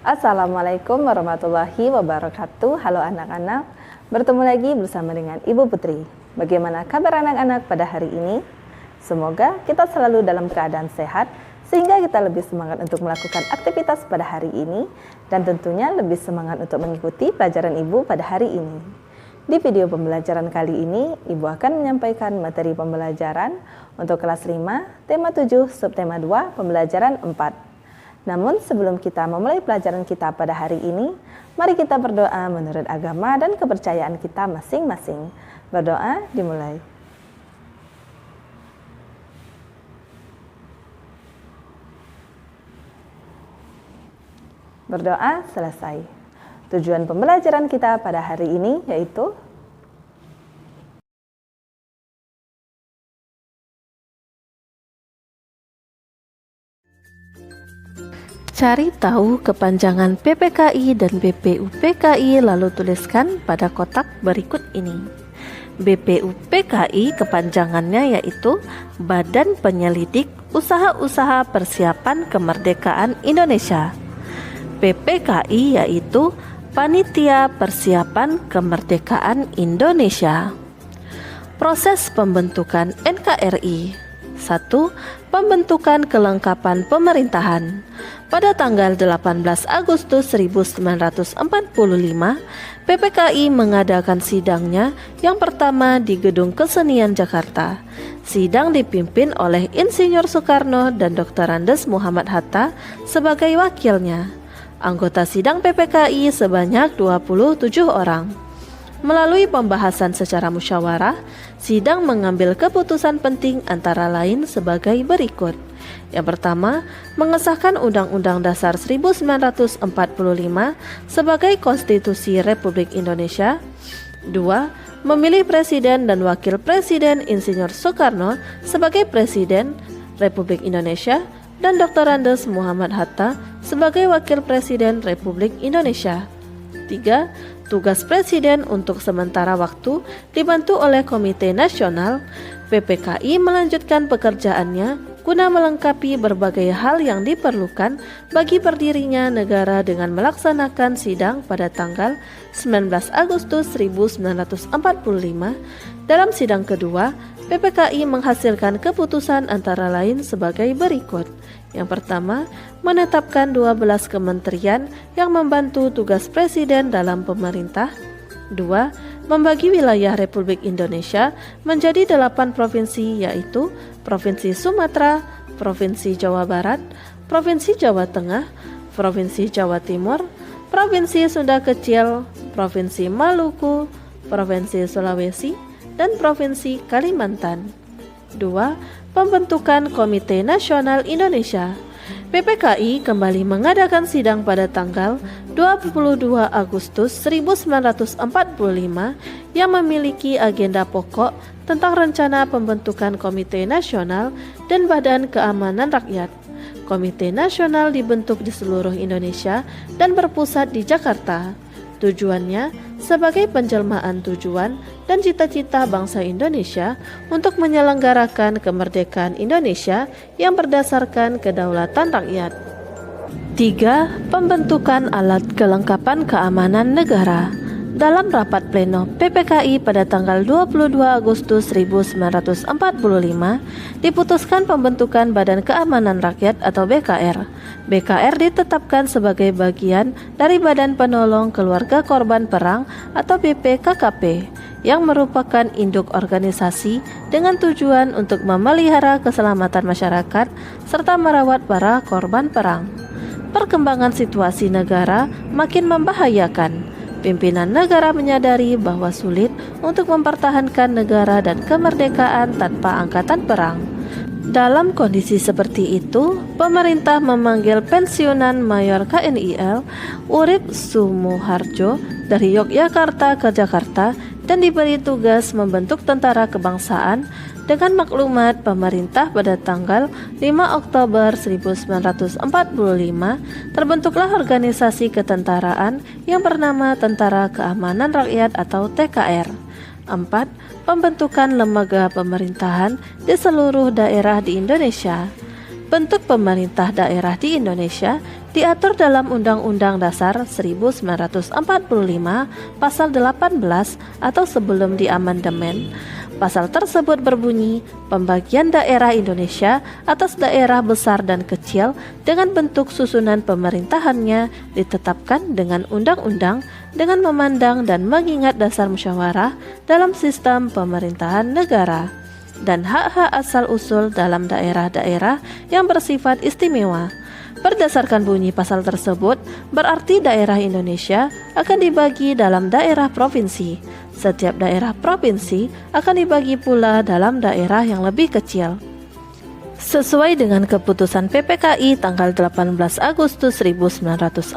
Assalamualaikum warahmatullahi wabarakatuh. Halo anak-anak, bertemu lagi bersama dengan Ibu Putri. Bagaimana kabar anak-anak pada hari ini? Semoga kita selalu dalam keadaan sehat sehingga kita lebih semangat untuk melakukan aktivitas pada hari ini dan tentunya lebih semangat untuk mengikuti pelajaran Ibu pada hari ini. Di video pembelajaran kali ini, Ibu akan menyampaikan materi pembelajaran untuk kelas 5, tema 7, subtema 2, pembelajaran 4. Namun sebelum kita memulai pelajaran kita pada hari ini, mari kita berdoa menurut agama dan kepercayaan kita masing-masing. Berdoa dimulai. Berdoa selesai. Tujuan pembelajaran kita pada hari ini yaitu cari tahu kepanjangan PPKI dan BPUPKI lalu tuliskan pada kotak berikut ini. BPUPKI kepanjangannya yaitu Badan Penyelidik Usaha-Usaha Persiapan Kemerdekaan Indonesia. PPKI yaitu Panitia Persiapan Kemerdekaan Indonesia. Proses pembentukan NKRI. 1. Pembentukan kelengkapan pemerintahan. Pada tanggal 18 Agustus 1945, PPKI mengadakan sidangnya yang pertama di Gedung Kesenian Jakarta. Sidang dipimpin oleh Insinyur Soekarno dan Dr. Andes Muhammad Hatta sebagai wakilnya. Anggota sidang PPKI sebanyak 27 orang. Melalui pembahasan secara musyawarah, sidang mengambil keputusan penting antara lain sebagai berikut. Yang pertama, mengesahkan Undang-Undang Dasar 1945 sebagai Konstitusi Republik Indonesia. 2. Memilih Presiden dan Wakil Presiden Insinyur Soekarno sebagai Presiden Republik Indonesia dan Dr. Andes Muhammad Hatta sebagai Wakil Presiden Republik Indonesia. 3. Tugas Presiden untuk sementara waktu dibantu oleh Komite Nasional. PPKI melanjutkan pekerjaannya guna melengkapi berbagai hal yang diperlukan bagi berdirinya negara dengan melaksanakan sidang pada tanggal 19 Agustus 1945. Dalam sidang kedua, PPKI menghasilkan keputusan antara lain sebagai berikut. Yang pertama, menetapkan 12 kementerian yang membantu tugas Presiden dalam pemerintah. 2. Membagi wilayah Republik Indonesia menjadi 8 provinsi yaitu Provinsi Sumatera, Provinsi Jawa Barat, Provinsi Jawa Tengah, Provinsi Jawa Timur, Provinsi Sunda Kecil, Provinsi Maluku, Provinsi Sulawesi, dan Provinsi Kalimantan. 2. Pembentukan Komite Nasional Indonesia. PPKI kembali mengadakan sidang pada tanggal 22 Agustus 1945 yang memiliki agenda pokok tentang rencana pembentukan Komite Nasional dan Badan Keamanan Rakyat. Komite Nasional dibentuk di seluruh Indonesia dan berpusat di Jakarta. Tujuannya sebagai penjelmaan tujuan dan cita-cita bangsa Indonesia untuk menyelenggarakan kemerdekaan Indonesia yang berdasarkan kedaulatan rakyat. 3. Pembentukan alat kelengkapan keamanan negara. Dalam rapat pleno PPKI pada tanggal 22 Agustus 1945, diputuskan pembentukan Badan Keamanan Rakyat atau BKR. BKR ditetapkan sebagai bagian dari Badan Penolong Keluarga Korban Perang atau BPKKP, yang merupakan induk organisasi dengan tujuan untuk memelihara keselamatan masyarakat serta merawat para korban perang. Perkembangan situasi negara makin membahayakan. Pimpinan negara menyadari bahwa sulit untuk mempertahankan negara dan kemerdekaan tanpa angkatan perang. Dalam kondisi seperti itu, pemerintah memanggil pensiunan Mayor KNIL Urip Sumuharjo dari Yogyakarta ke Jakarta dan diberi tugas membentuk tentara kebangsaan. Dengan maklumat pemerintah pada tanggal 5 Oktober 1945, terbentuklah organisasi ketentaraan yang bernama Tentara Keamanan Rakyat atau TKR. 4. Pembentukan lembaga pemerintahan di seluruh daerah di Indonesia. bentuk pemerintah daerah di Indonesia diatur dalam Undang-Undang Dasar 1945 Pasal 18 atau sebelum diamandemen. Pasal tersebut berbunyi, pembagian daerah Indonesia atas daerah besar dan kecil dengan bentuk susunan pemerintahannya ditetapkan dengan undang-undang dengan memandang dan mengingat dasar musyawarah dalam sistem pemerintahan negara dan hak-hak asal-usul dalam daerah-daerah yang bersifat istimewa. Berdasarkan bunyi pasal tersebut, berarti daerah Indonesia akan dibagi dalam daerah provinsi. Setiap daerah provinsi akan dibagi pula dalam daerah yang lebih kecil. Sesuai dengan keputusan PPKI tanggal 18 Agustus 1945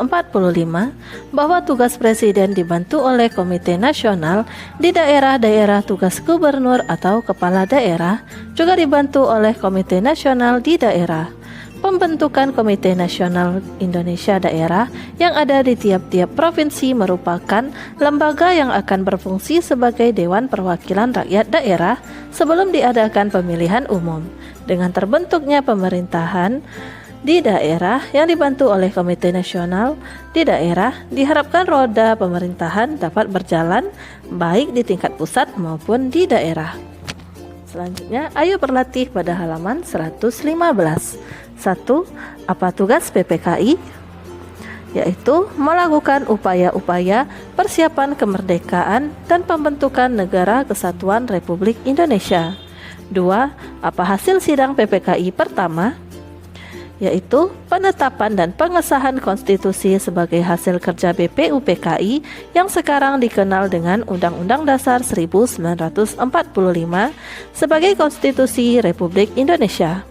bahwa tugas presiden dibantu oleh Komite Nasional, di daerah-daerah tugas gubernur atau kepala daerah juga dibantu oleh Komite Nasional di daerah. Pembentukan Komite Nasional Indonesia Daerah yang ada di tiap-tiap provinsi merupakan lembaga yang akan berfungsi sebagai Dewan Perwakilan Rakyat Daerah sebelum diadakan pemilihan umum. Dengan terbentuknya pemerintahan di daerah yang dibantu oleh Komite Nasional di daerah, diharapkan roda pemerintahan dapat berjalan baik di tingkat pusat maupun di daerah. Selanjutnya, ayo berlatih pada halaman 115. 1. Apa tugas PPKI? Yaitu melakukan upaya-upaya persiapan kemerdekaan dan pembentukan Negara Kesatuan Republik Indonesia. 2. Apa hasil sidang PPKI pertama? Yaitu penetapan dan pengesahan konstitusi sebagai hasil kerja BPUPKI yang sekarang dikenal dengan Undang-Undang Dasar 1945 sebagai Konstitusi Republik Indonesia.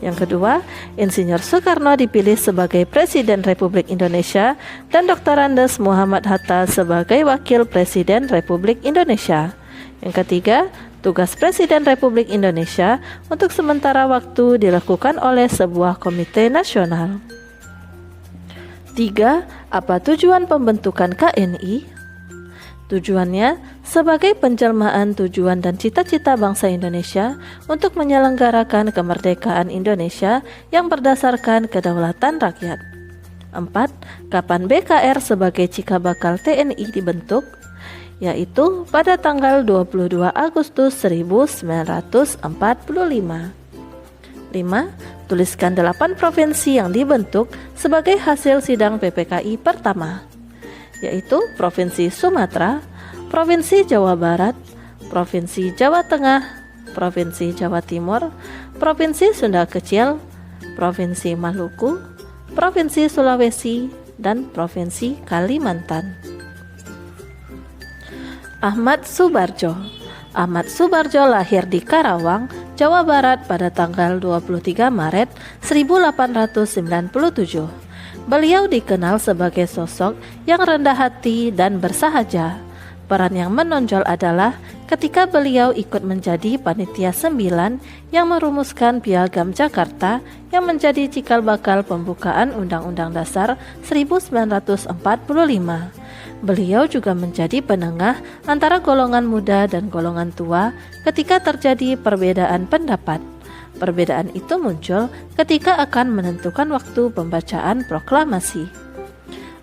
Yang kedua, Insinyur Soekarno dipilih sebagai Presiden Republik Indonesia dan Dr. Andes Muhammad Hatta sebagai Wakil Presiden Republik Indonesia. Yang ketiga, tugas Presiden Republik Indonesia untuk sementara waktu dilakukan oleh sebuah komite nasional. 3. Apa tujuan pembentukan KNI? Tujuannya sebagai penjelmaan tujuan dan cita-cita bangsa Indonesia untuk menyelenggarakan kemerdekaan Indonesia yang berdasarkan kedaulatan rakyat. 4. Kapan BKR sebagai cikal bakal TNI dibentuk? Yaitu pada tanggal 22 Agustus 1945. 5. Tuliskan 8 provinsi yang dibentuk sebagai hasil sidang PPKI pertama, yaitu Provinsi Sumatera, Provinsi Jawa Barat, Provinsi Jawa Tengah, Provinsi Jawa Timur, Provinsi Sunda Kecil, Provinsi Maluku, Provinsi Sulawesi, dan Provinsi Kalimantan. Ahmad Subarjo. Ahmad Subarjo lahir di Karawang, Jawa Barat pada tanggal 23 Maret 1897. Beliau dikenal sebagai sosok yang rendah hati dan bersahaja. Peran yang menonjol adalah ketika beliau ikut menjadi panitia 9 yang merumuskan Piagam Jakarta yang menjadi cikal bakal pembukaan Undang-Undang Dasar 1945. Beliau juga menjadi penengah antara golongan muda dan golongan tua ketika terjadi perbedaan pendapat. Perbedaan itu muncul ketika akan menentukan waktu pembacaan proklamasi.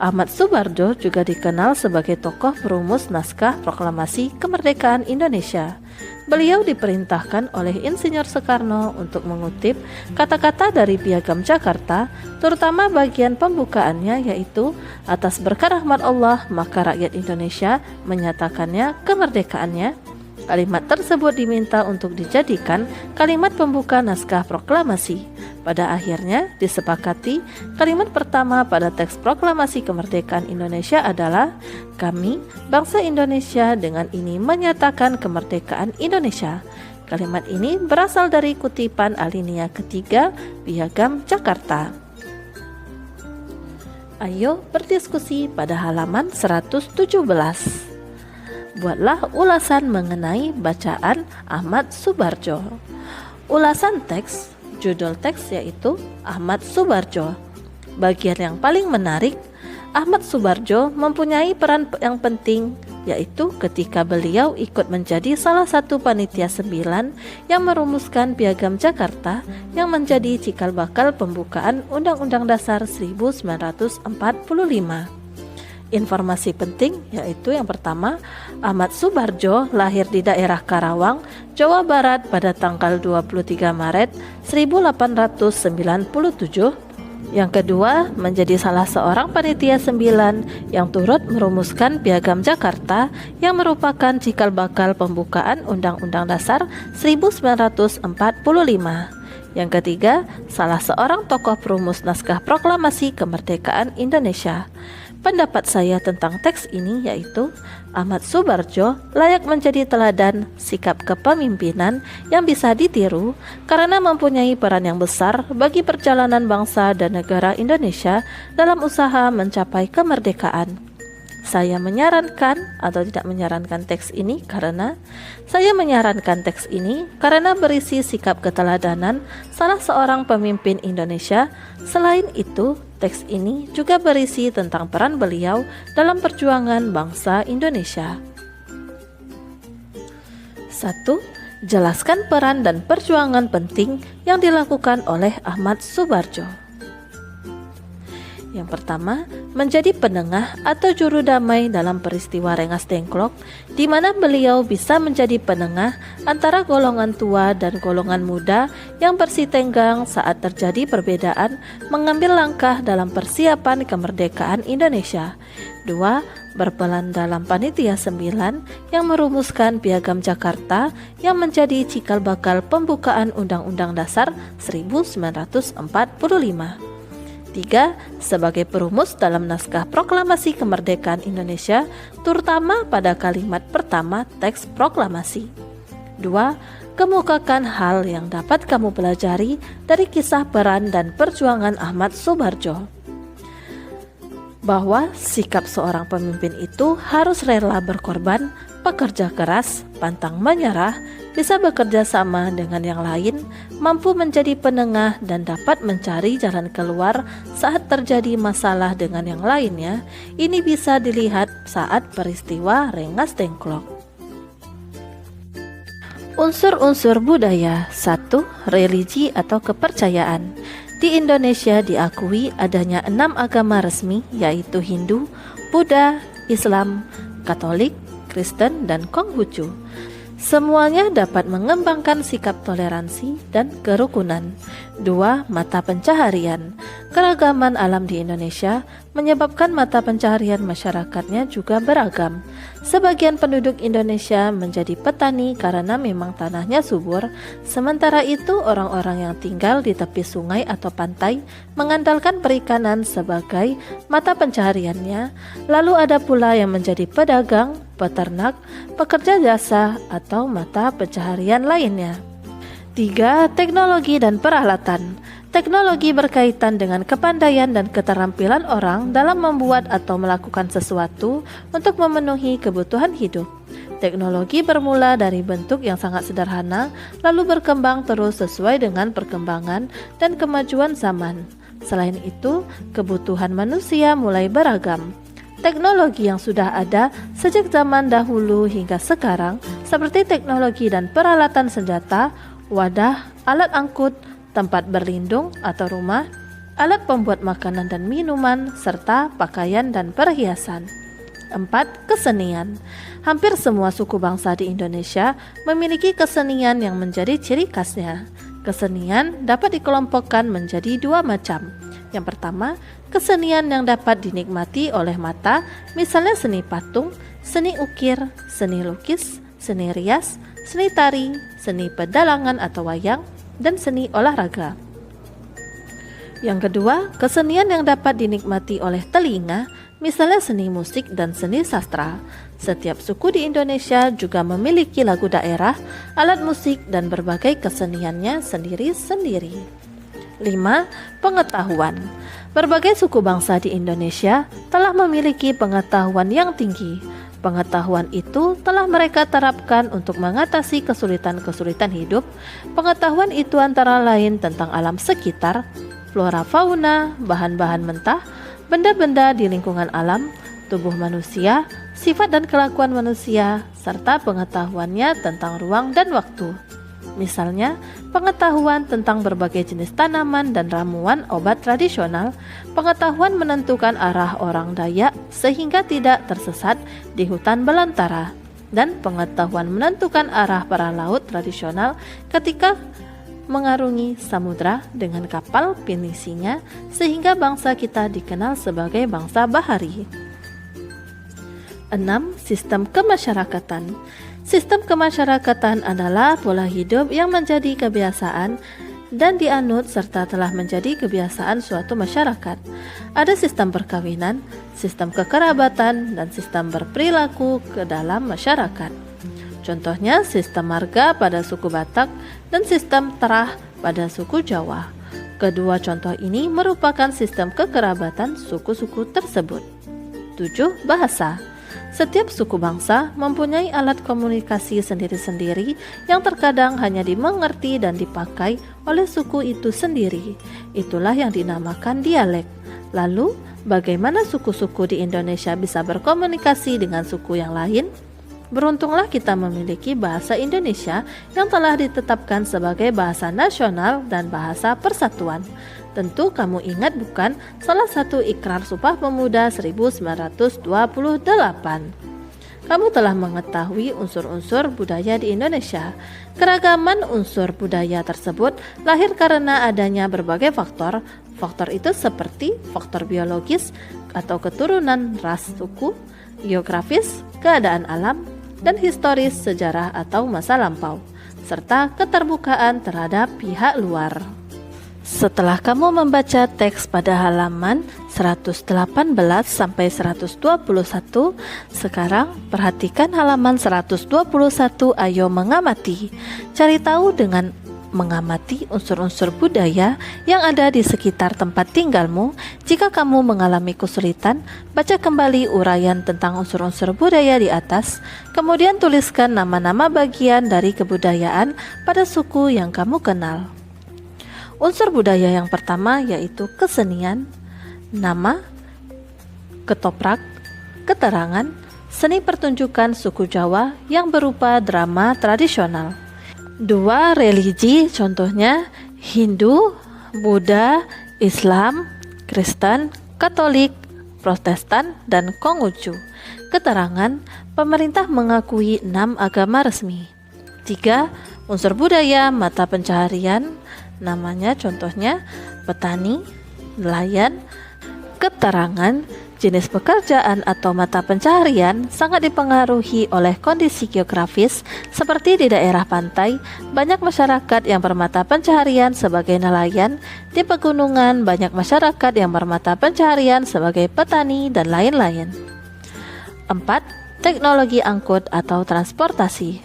Ahmad Subarjo juga dikenal sebagai tokoh perumus naskah proklamasi kemerdekaan Indonesia. Beliau diperintahkan oleh Insinyur Soekarno untuk mengutip kata-kata dari Piagam Jakarta, terutama bagian pembukaannya, yaitu atas berkah rahmat Allah maka rakyat Indonesia menyatakannya kemerdekaannya. Kalimat tersebut diminta untuk dijadikan kalimat pembuka naskah proklamasi. Pada akhirnya disepakati kalimat pertama pada teks proklamasi kemerdekaan Indonesia adalah kami, bangsa Indonesia, dengan ini menyatakan kemerdekaan Indonesia. Kalimat ini berasal dari kutipan alinea ketiga Piagam Jakarta. Ayo berdiskusi pada halaman 117. Buatlah ulasan mengenai bacaan Ahmad Subarjo. Ulasan teks, judul teks yaitu Ahmad Subarjo. Bagian yang paling menarik, Ahmad Subarjo mempunyai peran yang penting yaitu ketika beliau ikut menjadi salah satu panitia 9 yang merumuskan Piagam Jakarta yang menjadi cikal bakal pembukaan Undang-Undang Dasar 1945. Informasi penting yaitu yang pertama, Ahmad Soebardjo lahir di daerah Karawang, Jawa Barat pada tanggal 23 Maret 1897. Yang kedua, menjadi salah seorang panitia 9 yang turut merumuskan Piagam Jakarta yang merupakan cikal bakal pembukaan Undang-Undang Dasar 1945. Yang ketiga, salah seorang tokoh perumus naskah proklamasi kemerdekaan Indonesia. Pendapat saya tentang teks ini yaitu Ahmad Soebardjo layak menjadi teladan sikap kepemimpinan yang bisa ditiru karena mempunyai peran yang besar bagi perjalanan bangsa dan negara Indonesia dalam usaha mencapai kemerdekaan. Saya menyarankan atau tidak menyarankan teks ini karena berisi sikap keteladanan salah seorang pemimpin Indonesia. Selain itu, teks ini juga berisi tentang peran beliau dalam perjuangan bangsa Indonesia. 1. Jelaskan peran dan perjuangan penting yang dilakukan oleh Ahmad Soebardjo. Yang pertama, menjadi penengah atau juru damai dalam peristiwa Rengas Dengklok, di mana beliau bisa menjadi penengah antara golongan tua dan golongan muda yang bersitenggang saat terjadi perbedaan mengambil langkah dalam persiapan kemerdekaan Indonesia. 2. Berperan dalam panitia 9 yang merumuskan Piagam Jakarta yang menjadi cikal bakal pembukaan Undang-Undang Dasar 1945. 3. Sebagai perumus dalam naskah proklamasi kemerdekaan Indonesia, terutama pada kalimat pertama teks proklamasi. 2. Kemukakan hal yang dapat kamu pelajari dari kisah peran dan perjuangan Ahmad Soebardjo. Bahwa sikap seorang pemimpin itu harus rela berkorban, pekerja keras, pantang menyerah, bisa bekerja sama dengan yang lain, mampu menjadi penengah dan dapat mencari jalan keluar saat terjadi masalah dengan yang lainnya. Ini bisa dilihat saat peristiwa Rengas Dengklok. Unsur-unsur budaya. 1. Religi atau kepercayaan. Di Indonesia diakui adanya 6 agama resmi, yaitu Hindu, Buddha, Islam, Katolik, Kristen, dan Konghucu. Semuanya dapat mengembangkan sikap toleransi dan kerukunan. 2. Mata pencaharian. Keragaman alam di Indonesia menyebabkan mata pencaharian masyarakatnya juga beragam. Sebagian penduduk Indonesia menjadi petani karena memang tanahnya subur, sementara itu orang-orang yang tinggal di tepi sungai atau pantai mengandalkan perikanan sebagai mata pencahariannya. Lalu ada pula yang menjadi pedagang, peternak, pekerja jasa, atau mata pencaharian lainnya. 3. Teknologi dan peralatan. Teknologi berkaitan dengan kepandaian dan keterampilan orang dalam membuat atau melakukan sesuatu untuk memenuhi kebutuhan hidup. Teknologi bermula dari bentuk yang sangat sederhana, lalu berkembang terus sesuai dengan perkembangan dan kemajuan zaman. Selain itu, kebutuhan manusia mulai beragam. Teknologi yang sudah ada sejak zaman dahulu hingga sekarang, seperti teknologi dan peralatan senjata, wadah, alat angkut, tempat berlindung atau rumah, alat pembuat makanan dan minuman, serta pakaian dan perhiasan. 4. Kesenian. Hampir semua suku bangsa di Indonesia memiliki kesenian yang menjadi ciri khasnya. Kesenian dapat dikelompokkan menjadi 2 macam. Yang pertama, kesenian yang dapat dinikmati oleh mata, misalnya seni patung, seni ukir, seni lukis, seni rias, seni tari, seni pedalangan atau wayang, dan seni olahraga. Yang kedua, kesenian yang dapat dinikmati oleh telinga, misalnya seni musik dan seni sastra. Setiap suku di Indonesia juga memiliki lagu daerah, alat musik, dan berbagai keseniannya sendiri-sendiri. 5. Pengetahuan. Berbagai suku bangsa di Indonesia telah memiliki pengetahuan yang tinggi. Pengetahuan itu telah mereka terapkan untuk mengatasi kesulitan-kesulitan hidup. Pengetahuan itu antara lain tentang alam sekitar, flora fauna, bahan-bahan mentah, benda-benda di lingkungan alam, tubuh manusia, sifat dan kelakuan manusia, serta pengetahuannya tentang ruang dan waktu. Misalnya, pengetahuan tentang berbagai jenis tanaman dan ramuan obat tradisional, pengetahuan menentukan arah orang Dayak sehingga tidak tersesat di hutan belantara, dan pengetahuan menentukan arah para laut tradisional ketika mengarungi samudra dengan kapal pinisinya sehingga bangsa kita dikenal sebagai bangsa bahari. 6. Sistem kemasyarakatan. Sistem kemasyarakatan adalah pola hidup yang menjadi kebiasaan dan dianut serta telah menjadi kebiasaan suatu masyarakat. Ada sistem perkawinan, sistem kekerabatan, dan sistem berperilaku ke dalam masyarakat. Contohnya sistem marga pada suku Batak dan sistem terah pada suku Jawa. Kedua contoh ini merupakan sistem kekerabatan suku-suku tersebut. 7. Bahasa. Setiap suku bangsa mempunyai alat komunikasi sendiri-sendiri yang terkadang hanya dimengerti dan dipakai oleh suku itu sendiri. Itulah yang dinamakan dialek. Lalu, bagaimana suku-suku di Indonesia bisa berkomunikasi dengan suku yang lain? Beruntunglah kita memiliki bahasa Indonesia yang telah ditetapkan sebagai bahasa nasional dan bahasa persatuan. Tentu kamu ingat bukan salah satu Ikrar Sumpah Pemuda 1928. Kamu telah mengetahui unsur-unsur budaya di Indonesia. Keragaman unsur budaya tersebut lahir karena adanya berbagai faktor. Faktor itu seperti faktor biologis atau keturunan ras suku, geografis, keadaan alam, dan historis sejarah atau masa lampau, serta keterbukaan terhadap pihak luar. Setelah kamu membaca teks pada halaman 118 sampai 121, sekarang perhatikan halaman 121. Ayo mengamati. Cari tahu dengan mengamati unsur-unsur budaya yang ada di sekitar tempat tinggalmu. Jika kamu mengalami kesulitan, baca kembali uraian tentang unsur-unsur budaya di atas, kemudian tuliskan nama-nama bagian dari kebudayaan pada suku yang kamu kenal. Unsur budaya yang pertama yaitu kesenian, nama, ketoprak, keterangan, seni pertunjukan suku Jawa yang berupa drama tradisional. 2. Religi, contohnya Hindu, Buddha, Islam, Kristen, Katolik, Protestan, dan Konghucu. Keterangan, pemerintah mengakui 6 agama resmi. 3. Unsur budaya mata pencaharian, namanya contohnya petani, nelayan. Keterangan, jenis pekerjaan atau mata pencaharian sangat dipengaruhi oleh kondisi geografis. Seperti di daerah pantai, banyak masyarakat yang bermata pencaharian sebagai nelayan. Di pegunungan, banyak masyarakat yang bermata pencaharian sebagai petani dan lain-lain. 4. Teknologi angkut atau transportasi,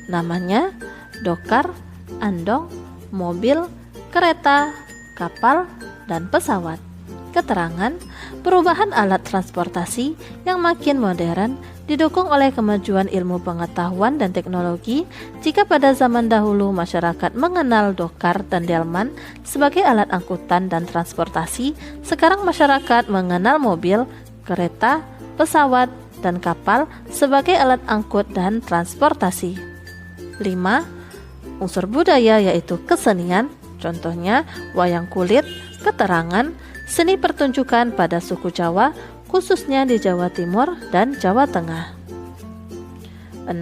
namanya dokar, andong, mobil, kereta, kapal, dan pesawat. Keterangan, perubahan alat transportasi yang makin modern didukung oleh kemajuan ilmu pengetahuan dan teknologi. Jika pada zaman dahulu masyarakat mengenal dokar dan delman sebagai alat angkutan dan transportasi, sekarang masyarakat mengenal mobil, kereta, pesawat, dan kapal sebagai alat angkut dan transportasi. 5. Unsur budaya yaitu kesenian, contohnya wayang kulit. Keterangan, seni pertunjukan pada suku Jawa, khususnya di Jawa Timur dan Jawa Tengah. 6.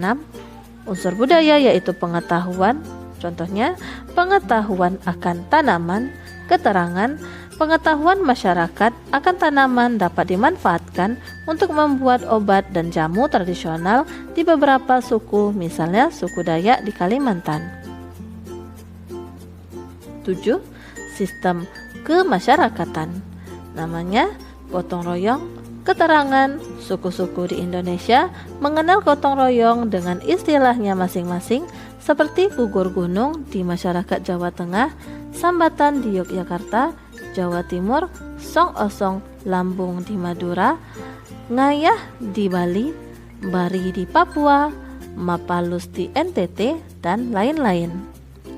Unsur budaya yaitu pengetahuan, contohnya pengetahuan akan tanaman. Keterangan, pengetahuan masyarakat akan tanaman dapat dimanfaatkan untuk membuat obat dan jamu tradisional di beberapa suku, misalnya suku Dayak di Kalimantan. 7. Sistem kemasyarakatan, namanya gotong royong. Keterangan, suku-suku di Indonesia mengenal gotong royong dengan istilahnya masing-masing, seperti gugur gunung di masyarakat Jawa Tengah, sambatan di Yogyakarta, Jawa Timur, song osong lambung di Madura, ngayah di Bali, bari di Papua, mapalus di NTT, dan lain-lain.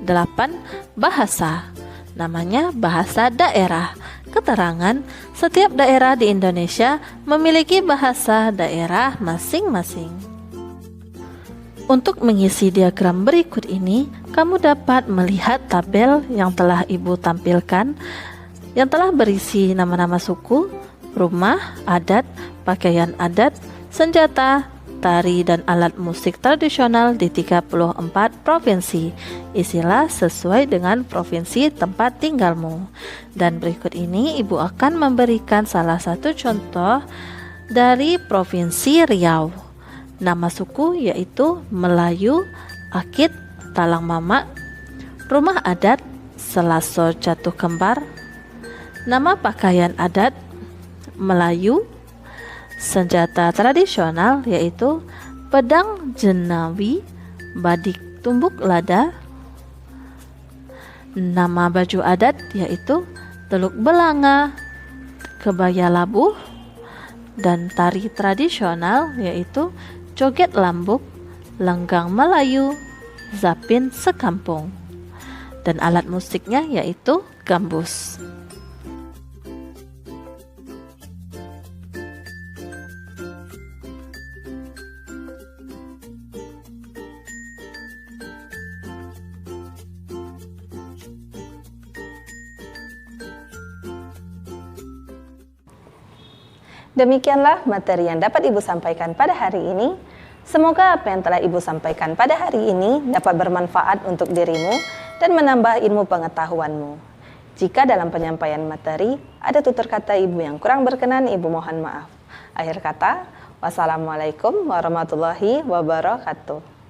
8. Bahasa, namanya bahasa daerah. keterangan setiap daerah di Indonesia memiliki bahasa daerah masing-masing. Untuk mengisi diagram berikut ini, kamu dapat melihat tabel yang telah Ibu tampilkan, yang telah berisi nama-nama suku, rumah, adat, pakaian adat, senjata, tari dan alat musik tradisional di 34 provinsi. Isilah sesuai dengan provinsi tempat tinggalmu. Dan berikut ini Ibu akan memberikan salah satu contoh dari Provinsi Riau. Nama suku yaitu Melayu, Akit, Talang Mamak. Rumah adat Selaso Jatuh Kembar. Nama pakaian adat Melayu. Senjata tradisional yaitu pedang jenawi, badik tumbuk lada. Nama baju adat yaitu teluk belanga, kebaya labuh, dan tari tradisional yaitu joget lambuk, lenggang Melayu, zapin sekampung, dan alat musiknya yaitu gambus. Demikianlah materi yang dapat Ibu sampaikan pada hari ini. Semoga apa yang telah Ibu sampaikan pada hari ini dapat bermanfaat untuk dirimu dan menambah ilmu pengetahuanmu. Jika dalam penyampaian materi ada tutur kata Ibu yang kurang berkenan, Ibu mohon maaf. Akhir kata, wassalamualaikum warahmatullahi wabarakatuh.